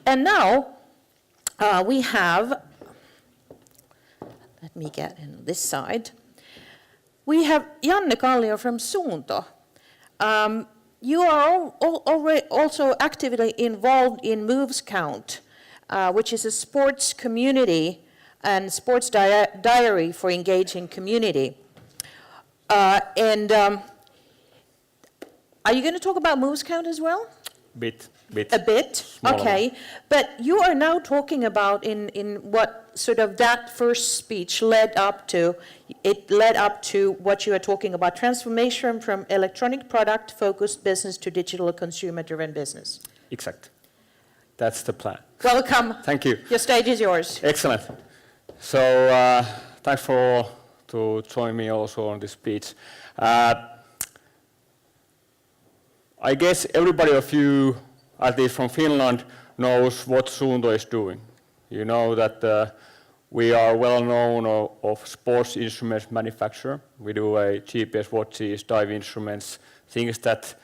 And now we have, let me get in this side. We have Janne Kallio from Suunto. You are already also actively involved in Moves Count, which is a sports community and sports diary for engaging community. Are you going to talk about Moves Count as well? Bit. A bit, Smaller. Okay. But you are now talking about in what sort of that first speech led up to. It led up to what you are talking about, transformation from electronic product-focused business to digital consumer-driven business. Exact. That's the plan. Welcome. Thank you. Your stage is yours. Excellent. So thanks to join me also on this speech. I guess everybody of you, at least from Finland, knows what Suunto is doing. You know that we are well known of sports instruments manufacturer. We do GPS watches, dive instruments, things that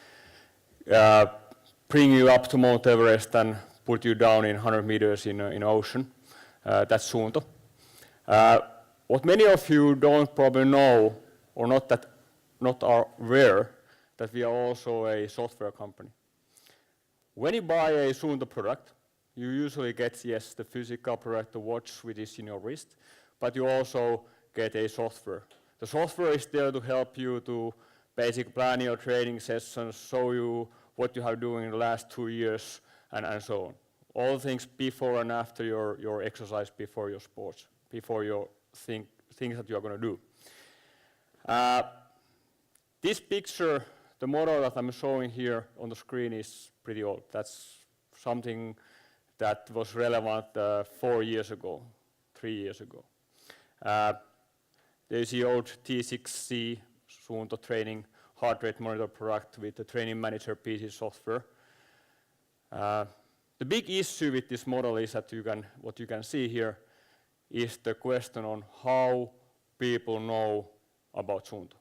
bring you up to Mount Everest and put you down in 100 meters in ocean. That's Suunto. What many of you don't probably know, or not are aware, that we are also a software company. When you buy a Suunto product, you usually get, yes, the physical product, the watch which is in your wrist, but you also get a software. The software is there to help you to basically plan your training sessions, show you what you have doing in the last 2 years, and so on. All things before and after your exercise, before your sports, before your things that you are going to do. This picture, the model that I'm showing here on the screen, is pretty old. That's something that was relevant 4 years ago, 3 years ago. There's the old T6C Suunto training heart rate monitor product with the training manager PC software. The big issue with this model is that what you can see here is the question on how people know about Suunto.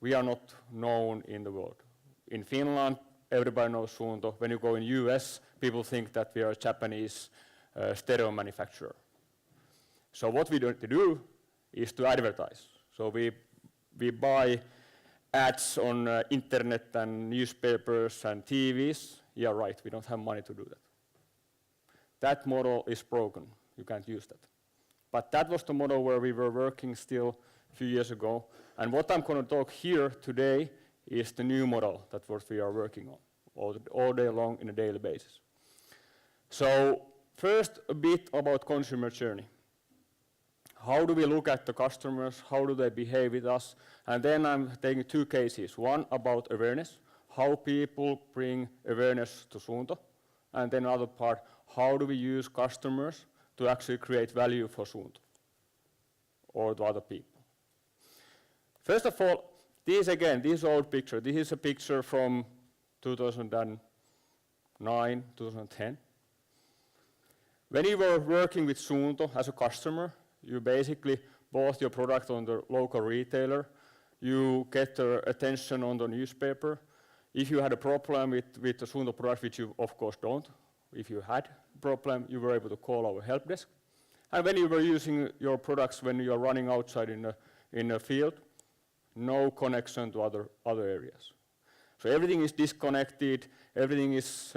We are not known in the world. In Finland, everybody knows Suunto. When you go in US, people think that we are a Japanese stereo manufacturer. So what we need to do is to advertise. So we buy ads on internet and newspapers and TVs. Yeah, right, we don't have money to do that. That model is broken. You can't use that. But that was the model where we were working still a few years ago. And what I'm going to talk here today is the new model that what we are working on all day long on a daily basis. So first, a bit about consumer journey. How do we look at the customers? How do they behave with us? And then I'm taking 2 cases. One about awareness, how people bring awareness to Suunto. And then another part, how do we use customers to actually create value for Suunto or to other people. First of all, this old picture. This is a picture from 2009, 2010. When you were working with Suunto as a customer, you basically bought your product on the local retailer. You get their attention on the newspaper. If you had a problem with the Suunto product, which you of course don't, if you had a problem, you were able to call our help desk. And when you were using your products when you are running outside in a field, no connection to other areas. So everything is disconnected, everything is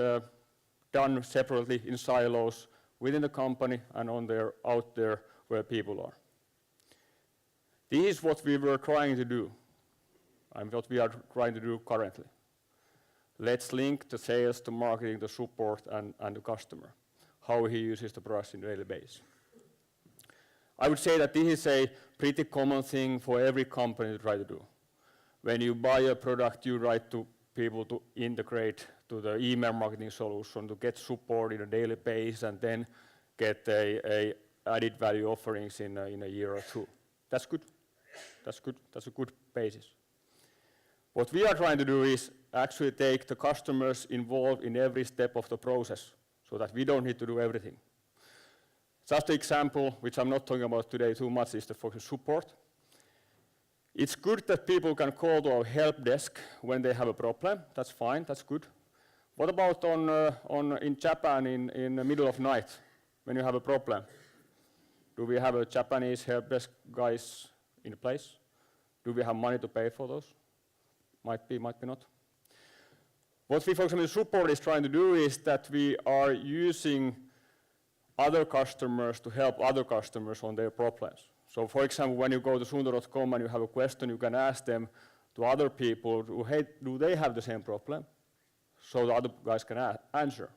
done separately in silos within the company and out there where people are. This is what we were trying to do, and what we are trying to do currently. Let's link the sales, the marketing, the support, and the customer, how he uses the products on a daily basis. I would say that this is a pretty common thing for every company to try to do. When you buy a product, you write to people to integrate to the email marketing solution, to get support in a daily basis, and then get a added value offerings in a year or 2. That's good. That's good. That's a good basis. What we are trying to do is actually take the customers involved in every step of the process so that we don't need to do everything. Just an example, which I'm not talking about today too much, is the focus support. It's good that people can call to our help desk when they have a problem. That's fine, that's good. What about in Japan in the middle of night when you have a problem? Do we have a Japanese help desk guys in place? Do we have money to pay for those? Might be, might be not. What we, for example, support is trying to do is that we are using other customers to help other customers on their problems. So for example, when you go to suunto.com and you have a question, you can ask them to other people, hey, do they have the same problem? So the other guys can answer.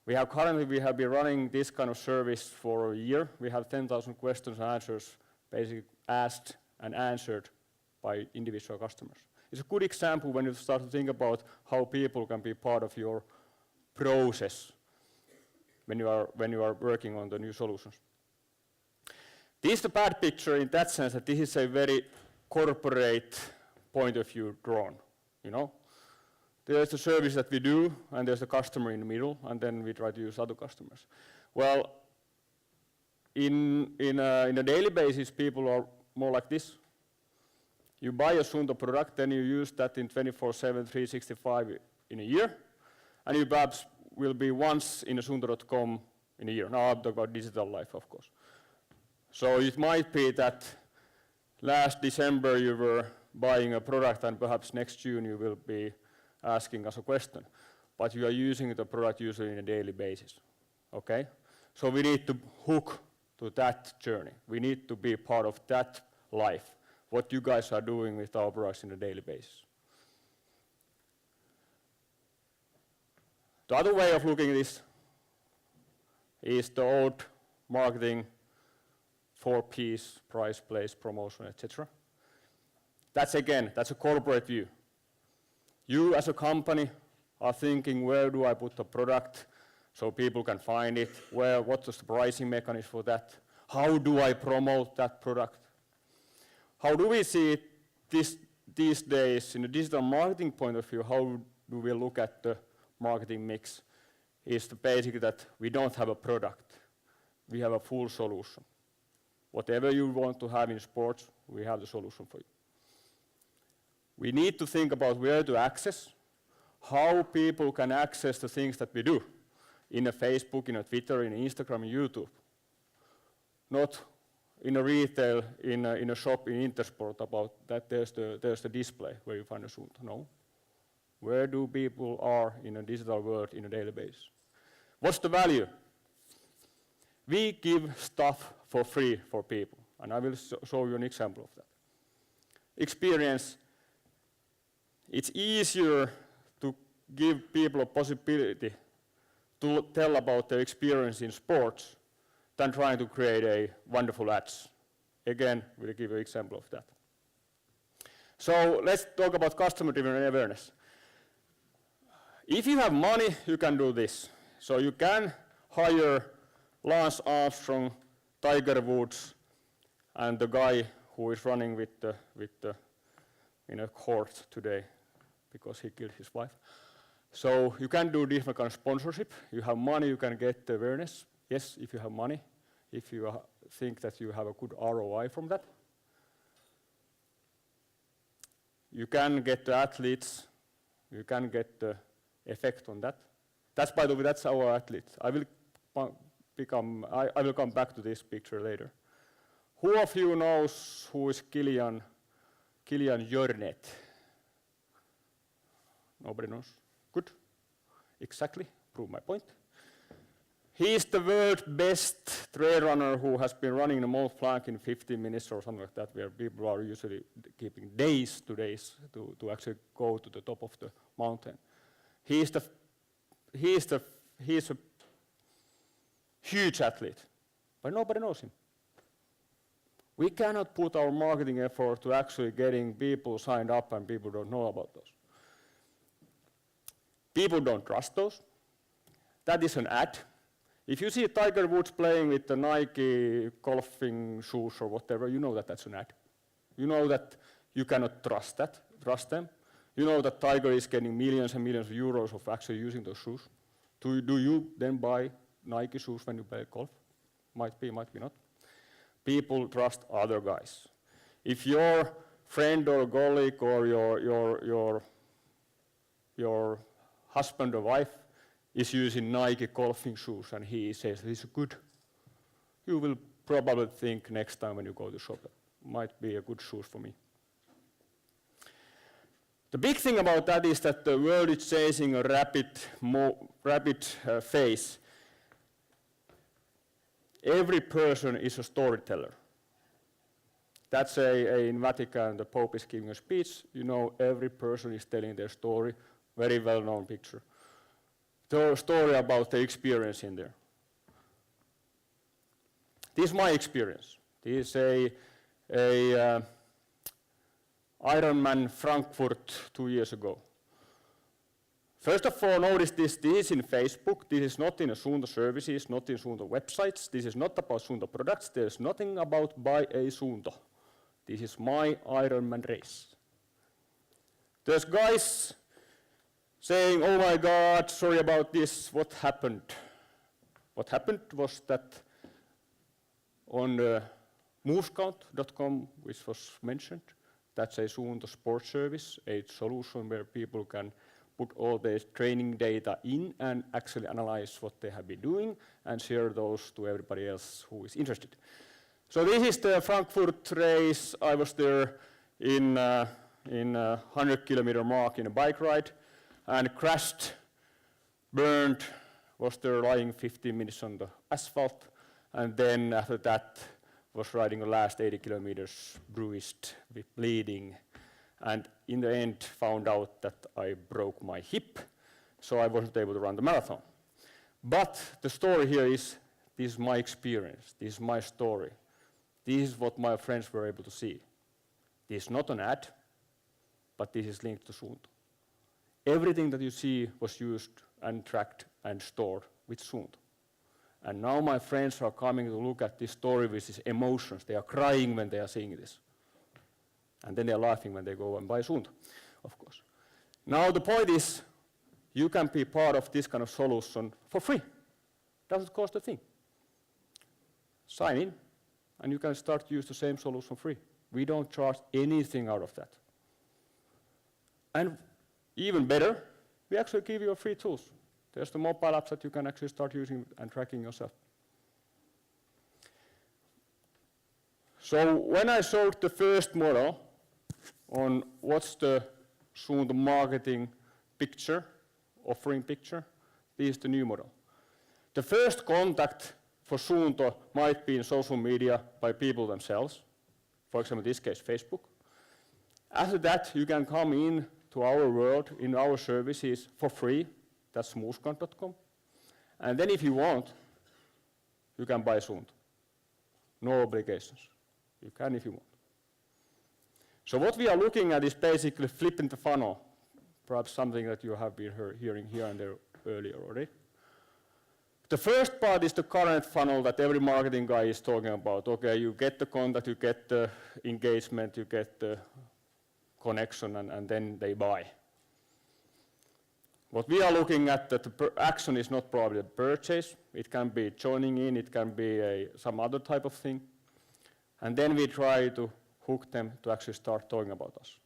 Currently we have been running this kind of service for a year. We have 10,000 questions and answers basically asked and answered by individual customers. It's a good example when you start to think about how people can be part of your process when you are working on the new solutions. This is the bad picture in that sense that this is a very corporate point of view drawn, you know. There's the service that we do, and there's the customer in the middle, and then we try to use other customers. Well, in a daily basis, people are more like this. You buy a Suunto product, then you use that in 24/7, 365 in a year, and you perhaps will be once in a Suunto.com in a year. Now I'm talking about digital life, of course. So it might be that last December you were buying a product, and perhaps next June you will be asking us a question. But you are using the product usually on a daily basis. Okay? So we need to hook to that journey. We need to be part of that life, what you guys are doing with our products on a daily basis. The other way of looking at this is the old marketing 4 Ps, price, place, promotion, etc. That's a corporate view. You as a company are thinking, where do I put the product so people can find it? What is the pricing mechanism for that? How do I promote that product? How do we see it these days in a digital marketing point of view? How do we look at the marketing mix? Is the basic that we don't have a product. We have a full solution. Whatever you want to have in sports, we have the solution for you. We need to think about where to access, how people can access the things that we do in a Facebook, in a Twitter, in Instagram, in YouTube. Not in a retail, in a shop in Intersport about that there's the display where you find a Suunto. No. Where do people are in a digital world in a daily basis? What's the value? We give stuff for free for people, and I will show you an example of that. Experience. It's easier to give people a possibility to tell about their experience in sports than trying to create a wonderful ads. Again, we'll give you an example of that. So let's talk about customer-driven awareness. If you have money, you can do this. So you can hire Lance Armstrong, Tiger Woods, and the guy who is running in a court today because he killed his wife. So you can do different kind of sponsorship. You have money, you can get the awareness. Yes, if you have money, if you think that you have a good ROI from that. You can get the athletes, you can get the effect on that. That's, by the way, that's our athletes. I will come back to this picture later. Who of you knows who is Kallio Jornet? Nobody knows? Good. Exactly. Prove my point. He is the world's best trail runner who has been running the Mont Blanc in 15 minutes or something like that, where people are usually keeping days to actually go to the top of the mountain. He is a huge athlete, but nobody knows him. We cannot put our marketing effort to actually getting people signed up and people don't know about those. People don't trust those. That is an ad. If you see Tiger Woods playing with the Nike golfing shoes or whatever, you know that that's an ad. You know that you cannot trust them. You know that Tiger is getting millions and millions of euros of actually using those shoes. Do you then buy Nike shoes when you play golf? Might be, might be not. People trust other guys. If your friend or colleague or your husband or wife is using Nike golfing shoes and he says, this is good, you will probably think next time when you go to shop, might be a good shoes for me. The big thing about that is that the world is changing a rapid phase. Every person is a storyteller. That's in Vatican, the Pope is giving a speech. You know, every person is telling their story, very well-known picture. The story about the experience in there. This is my experience. This is a Ironman Frankfurt 2 years ago. First of all, notice this is in Facebook. This is not in a Suunto services, not in Suunto websites. This is not about Suunto products. There's nothing about buy a Suunto. This is my Ironman race. There's guys saying, oh my God, sorry about this, what happened? What happened was that on movescount.com, which was mentioned, that's a Suunto sports service, a solution where people can put all their training data in and actually analyze what they have been doing and share those to everybody else who is interested. So this is the Frankfurt race. I was there in 100-kilometer mark in a bike ride and crashed, burned, was there lying 15 minutes on the asphalt, and then after that was riding the last 80 kilometers bruised with bleeding, and in the end found out that I broke my hip, so I wasn't able to run the marathon. But the story here is, this is my experience, this is my story. This is what my friends were able to see. This is not an ad, but this is linked to Suunto. Everything that you see was used and tracked and stored with Suunto. And now my friends are coming to look at this story with these emotions. They are crying when they are seeing this. And then they are laughing when they go and buy Suunto, of course. Now the point is, you can be part of this kind of solution for free. Doesn't cost a thing. Sign in, and you can start to use the same solution free. We don't charge anything out of that. And even better, we actually give you free tools. There's the mobile apps that you can actually start using and tracking yourself. So when I showed the first model on what's the Suunto marketing picture, offering picture, this is the new model. The first contact for Suunto might be in social media by people themselves, for example, in this case, Facebook. After that, you can come in to our world, in our services for free. That's movescount.com. And then if you want, you can buy Suunto. No obligations. You can if you want. So what we are looking at is basically flipping the funnel, perhaps something that you have been hearing here and there earlier already. The first part is the current funnel that every marketing guy is talking about. Okay, you get the contact, you get the engagement, you get the connection, and then they buy. What we are looking at, that the action is not probably a purchase. It can be joining in, it can be some other type of thing. And then we try to hook them to actually start talking about us.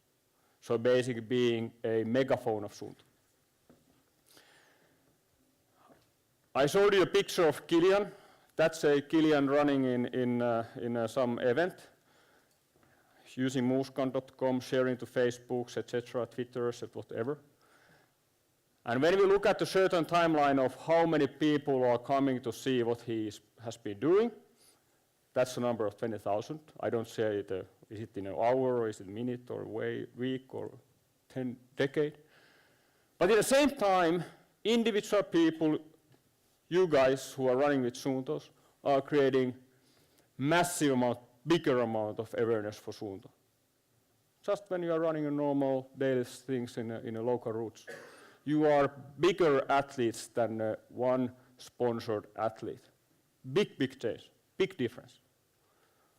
So basically being a megaphone of Suunto. I showed you a picture of Kilian. That's a Kilian running in some event, using movescount.com, sharing to Facebooks, etc., Twitters, whatever. And when we look at a certain timeline of how many people are coming to see what he has been doing, that's a number of 20,000. I don't say is it in an hour, or is it a minute, or a week, or 10 decade. But at the same time, individual people, you guys who are running with Suuntos, are creating massive amount, bigger amount of awareness for Suunto. Just when you are running a normal daily things in a local routes. You are bigger athletes than one sponsored athlete. Big change, big difference.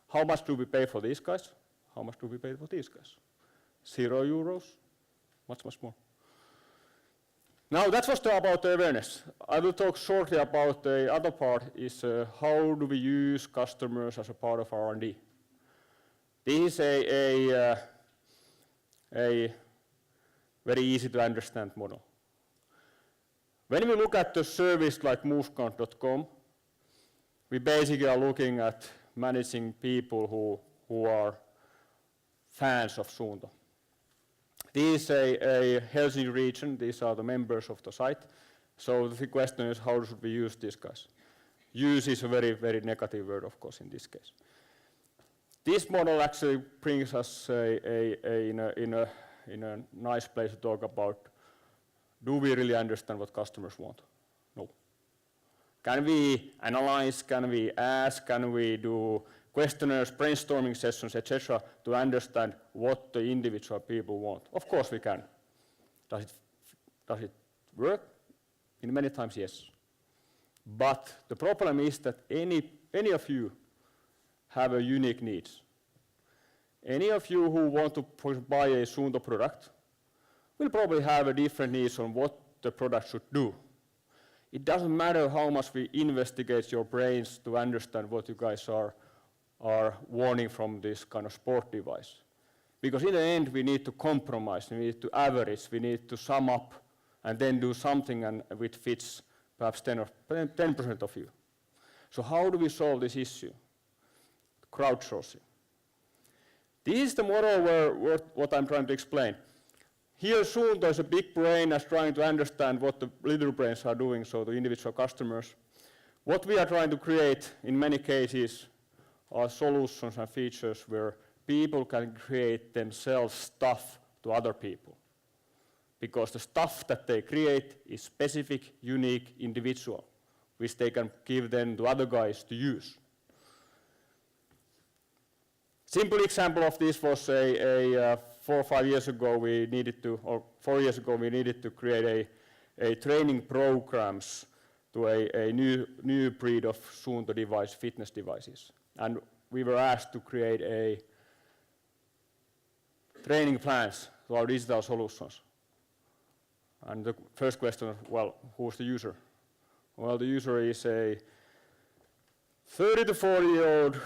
How much do we pay for these guys? How much do we pay for these guys? €0, much more. Now that was about the awareness. I will talk shortly about the other part is how do we use customers as a part of R&D. This is a very easy to understand model. When we look at the service like movescount.com, we basically are looking at managing people who are fans of Suunto. This is a Helsinki region, these are the members of the site. So the question is, how should we use these guys? Use is a very, very negative word, of course, in this case. This model actually brings us in a nice place to talk about, do we really understand what customers want? No. Can we analyze, can we ask, can we do questionnaires, brainstorming sessions, etc., to understand what the individual people want? Of course we can. Does it work? In many times, yes. But the problem is that any of you have a unique needs. Any of you who want to buy a Suunto product will probably have a different needs on what the product should do. It doesn't matter how much we investigate your brains to understand what you guys are wanting from this kind of sport device. Because in the end, we need to compromise, we need to average, we need to sum up, and then do something which fits perhaps 10% of you. So how do we solve this issue? Crowdsourcing. This is the model where what I'm trying to explain. Here Suunto is a big brain as trying to understand what the little brains are doing, so the individual customers. What we are trying to create in many cases are solutions and features where people can create themselves stuff to other people. Because the stuff that they create is specific, unique, individual, which they can give then to other guys to use. Simple example of this was 4 or 5 years ago we needed to, or 4 years ago we needed to create a training programs to a new breed of Suunto device, fitness devices. And we were asked to create a training plans to our digital solutions. And the first question, well, who's the user? Well, the user is a 30 to 40-year-old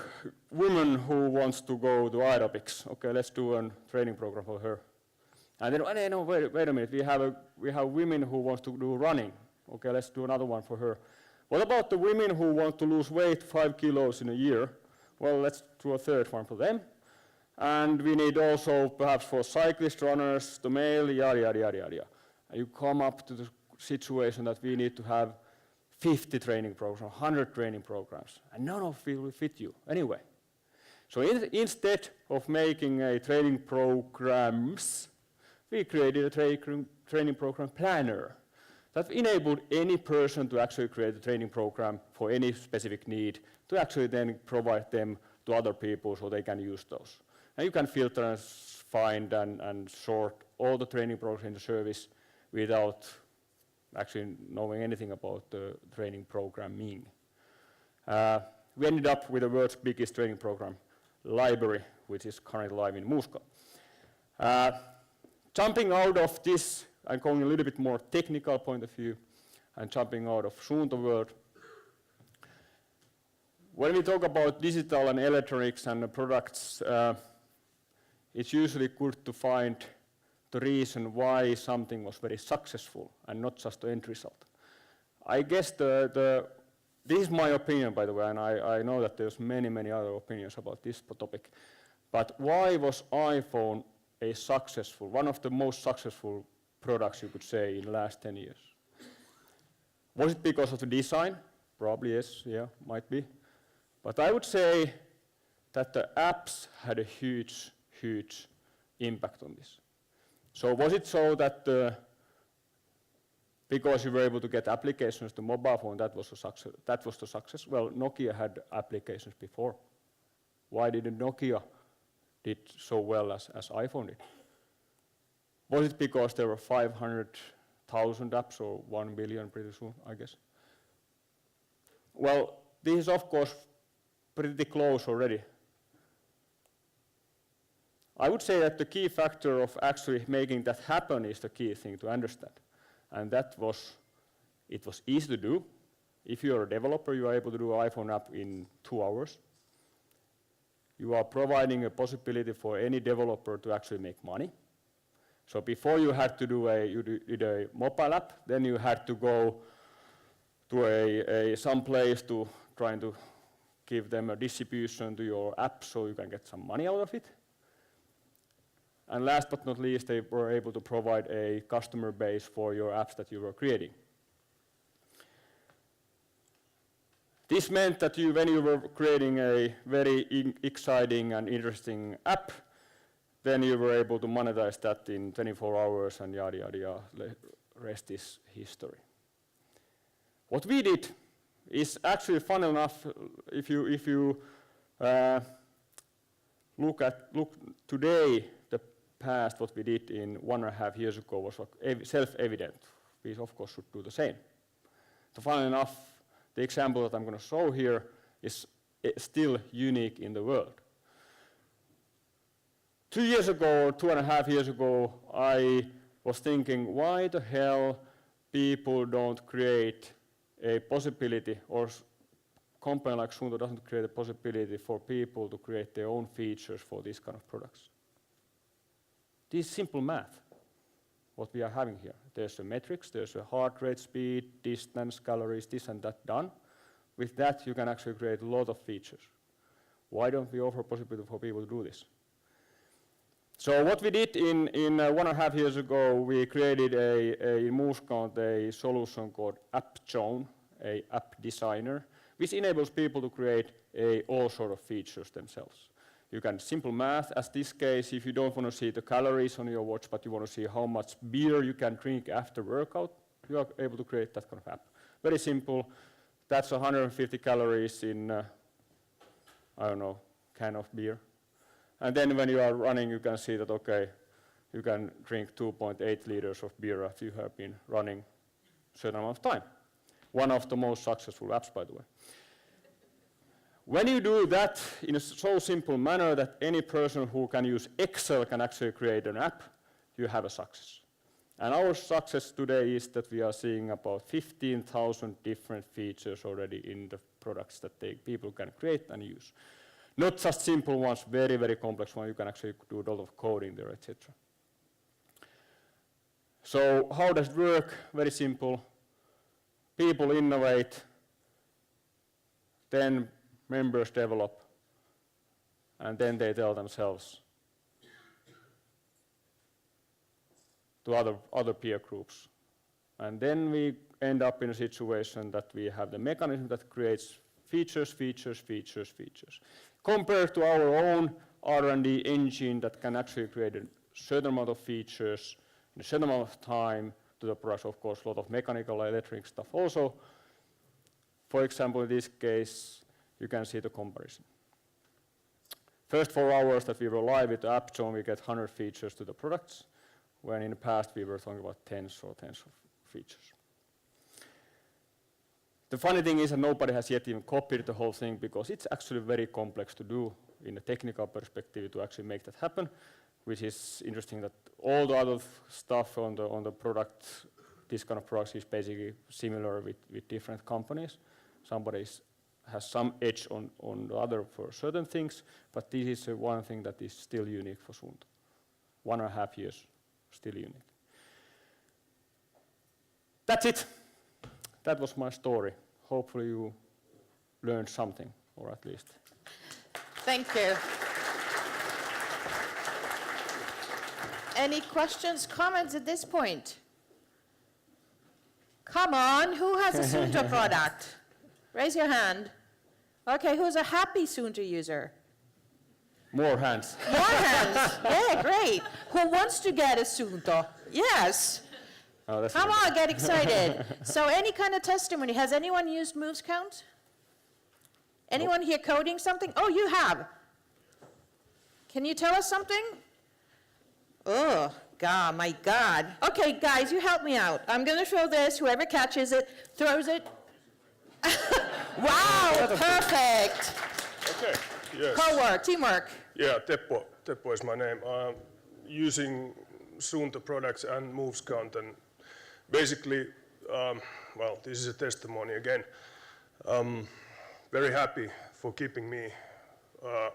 woman who wants to go to aerobics. Okay, let's do a training program for her. And then, no, wait a minute, we have women who want to do running. Okay, let's do another one for her. What about the women who want to lose weight 5 kilos in a year? Well, let's do a third one for them. And we need also perhaps for cyclist runners, the male, yada, yada, yada, yada. And you come up to the situation that we need to have 50 training programs, 100 training programs, and none of it will fit you anyway. So instead of making a training programs, we created a training program planner that enabled any person to actually create a training program for any specific need to actually then provide them to other people so they can use those. And you can filter and find and sort all the training programs in the service without actually knowing anything about the training programming. We ended up with the world's biggest training program library, which is currently live in Moscow. Jumping out of this, I'm going a little bit more technical point of view, and jumping out of Suunto world. When we talk about digital and electronics and the products, it's usually good to find the reason why something was very successful and not just the end result. I guess this is my opinion, by the way, and I know that there's many other opinions about this topic. But why was iPhone a successful, one of the most successful products you could say in the last 10 years? Was it because of the design? Probably yes, yeah, might be. But I would say that the apps had a huge impact on this. So was it so that because you were able to get applications to mobile phone, that was the success? Well, Nokia had applications before. Why didn't Nokia did so well as iPhone did? Was it because there were 500,000 apps or 1 billion pretty soon, I guess? Well, this is of course pretty close already. I would say that the key factor of actually making that happen is the key thing to understand. And it was easy to do. If you're a developer, you are able to do an iPhone app in 2 hours. You are providing a possibility for any developer to actually make money. So before you had to do a mobile app, then you had to go to some place to trying to give them a distribution to your app so you can get some money out of it. And last but not least, they were able to provide a customer base for your apps that you were creating. This meant that when you were creating a very exciting and interesting app, then you were able to monetize that in 24 hours and yada, yada, yada. The rest is history. What we did is actually fun enough. If you look today, the past, what we did in 1.5 years ago was self-evident. We of course should do the same. So fun enough, the example that I'm going to show here is still unique in the world. 2 years ago, or 2.5 years ago, I was thinking, why the hell people don't create a possibility, or company like Suunto doesn't create a possibility for people to create their own features for these kind of products. This is simple math, what we are having here. There's a metrics, there's a heart rate, speed, distance, calories, this and that done. With that, you can actually create a lot of features. Why don't we offer possibility for people to do this? So what we did in 1.5 years ago, we created in Moosecount a solution called AppZone, a app designer, which enables people to create all sort of features themselves. You can simple math, as this case, if you don't want to see the calories on your watch, but you want to see how much beer you can drink after workout, you are able to create that kind of app. Very simple. That's 150 calories in, I don't know, can of beer. And then when you are running, you can see that, okay, you can drink 2.8 liters of beer after you have been running a certain amount of time. One of the most successful apps, by the way. When you do that in a so simple manner that any person who can use Excel can actually create an app, you have a success. And our success today is that we are seeing about 15,000 different features already in the products that people can create and use. Not just simple ones, very, very complex ones. You can actually do a lot of coding there, etc. So how does it work? Very simple. People innovate, then members develop, and then they tell themselves to other peer groups. And then we end up in a situation that we have the mechanism that creates features, features, features, features. Compared to our own R&D engine that can actually create a certain amount of features in a certain amount of time to the product, of course, a lot of mechanical, electric stuff also. For example, in this case, you can see the comparison. First 4 hours that we were live with the AppZone, we get 100 features to the products, when in the past we were talking about tens of features. The funny thing is that nobody has yet even copied the whole thing because it's actually very complex to do in a technical perspective to actually make that happen, which is interesting that all the other stuff on the product, this kind of products is basically similar with different companies. Somebody has some edge on the other for certain things, but this is one thing that is still unique for Suunto. 1.5 years, still unique. That's it. That was my story. Hopefully you learned something, or at least. Thank you. Any questions, comments at this point? Come on, who has a Suunto product? Raise your hand. Okay, who's a happy Suunto user? More hands. More hands. Yeah, great. Who wants to get a Suunto? Yes. Oh, come on, get excited. So any kind of testimony. Has anyone used moves count? Anyone here coding something? Oh, you have. Can you tell us something? Oh, God, my God. Okay, guys, you help me out. I'm going to throw this. Whoever catches it, throws it. Wow, perfect. Okay, yes. Co-work, teamwork. Yeah, Teppo is my name. Using Suunto products and moves count, and basically, well, this is a testimony again. Very happy for keeping me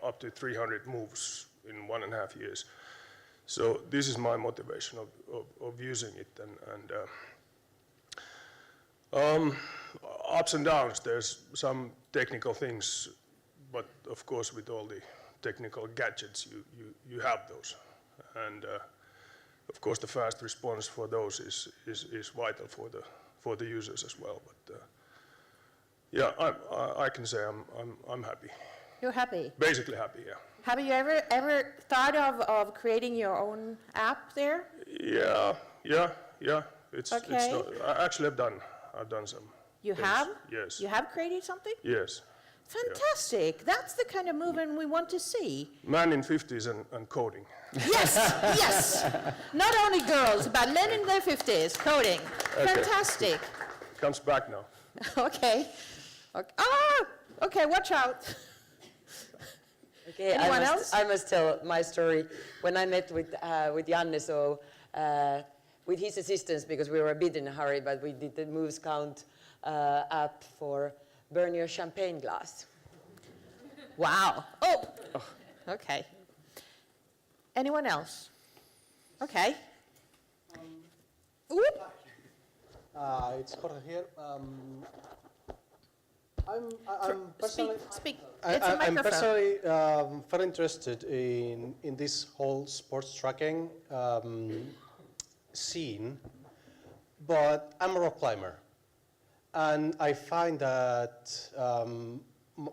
up to 300 moves in 1.5 years. So this is my motivation of using it, ups and downs. There's some technical things, but of course with all the technical gadgets you have those, and of course the fast response for those is vital for the users as well. But yeah, I can say I'm happy. You're happy? Basically happy, yeah. Have you ever thought of creating your own app there? Yeah. It's Okay. Actually I've done some. You things. have? Yes. You have created something? Yes. Fantastic. That's the kind of movement we want to see. Man in 50s and coding. Yes, yes. Not only girls, but men in their 50s, coding. Okay. Fantastic. Comes back now. Okay. Okay, watch out. Okay, Anyone else? I must tell my story. When I met with Janne, so with his assistance, because we were a bit in a hurry, but we did the Moves Count app for burn your champagne glass. Wow. Oh, okay. Anyone else? Okay. Oop. It's Jorge here. I'm personally, Speak. It's a I'm microphone. personally very interested in this whole sports tracking scene, but I'm a rock climber, and I find that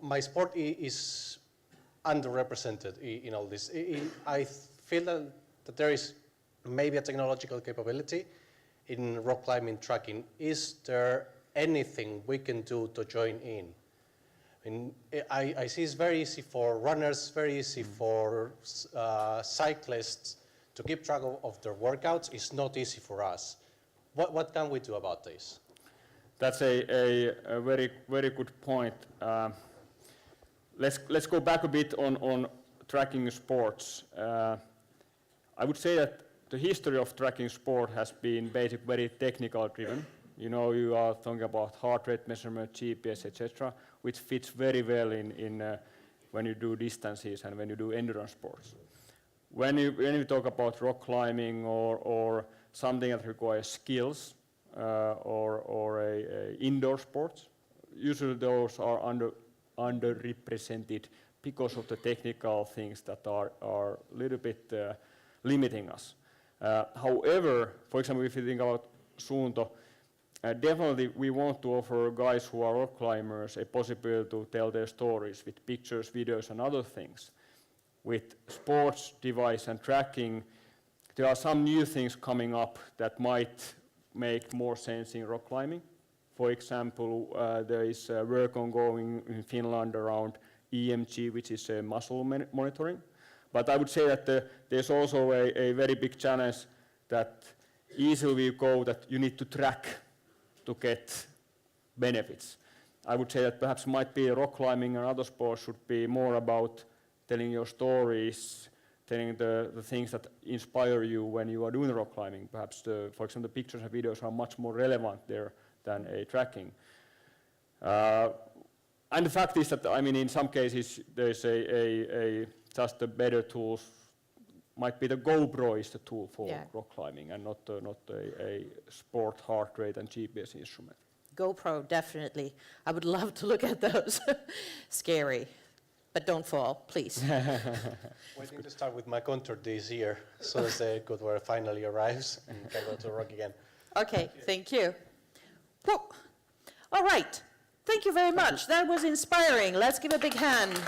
my sport is underrepresented in all this. I feel that there is maybe a technological capability in rock climbing tracking. Is there anything we can do to join in? I see it's very easy for runners, very easy for cyclists to keep track of their workouts. It's not easy for us. What can we do about this? That's a very, very good point. Let's go back a bit on tracking sports. I would say that the history of tracking sport has been basically very technical driven. You know, you are talking about heart rate measurement, GPS, etc., which fits very well in when you do distances and when you do endurance sports. When you talk about rock climbing or something that requires skills or a indoor sports, usually those are underrepresented because of the technical things that are a little bit limiting us. However, for example, if you think about Suunto, definitely we want to offer guys who are rock climbers a possibility to tell their stories with pictures, videos and other things. With sports device and tracking, there are some new things coming up that might make more sense in rock climbing. For example, there is work ongoing in Finland around EMG, which is muscle monitoring. But I would say that there's also a very big challenge that easily we go that you need to track to get benefits. I would say that perhaps might be rock climbing and other sports should be more about telling your stories, telling the things that inspire you when you are doing rock climbing. Perhaps, for example, the pictures and videos are much more relevant there than a tracking. And the fact is that, I mean, in some cases, there's just a better tool. Might be the GoPro is the tool for rock climbing and not a sport heart rate and GPS instrument. GoPro, definitely. I would love to look at those. Scary. But don't fall, please. Waiting to start with my contour this year, so as the good weather finally arrives and can go to rock again. Okay, thank you. Well, all right. Thank you very much. That was inspiring. Let's give a big hand.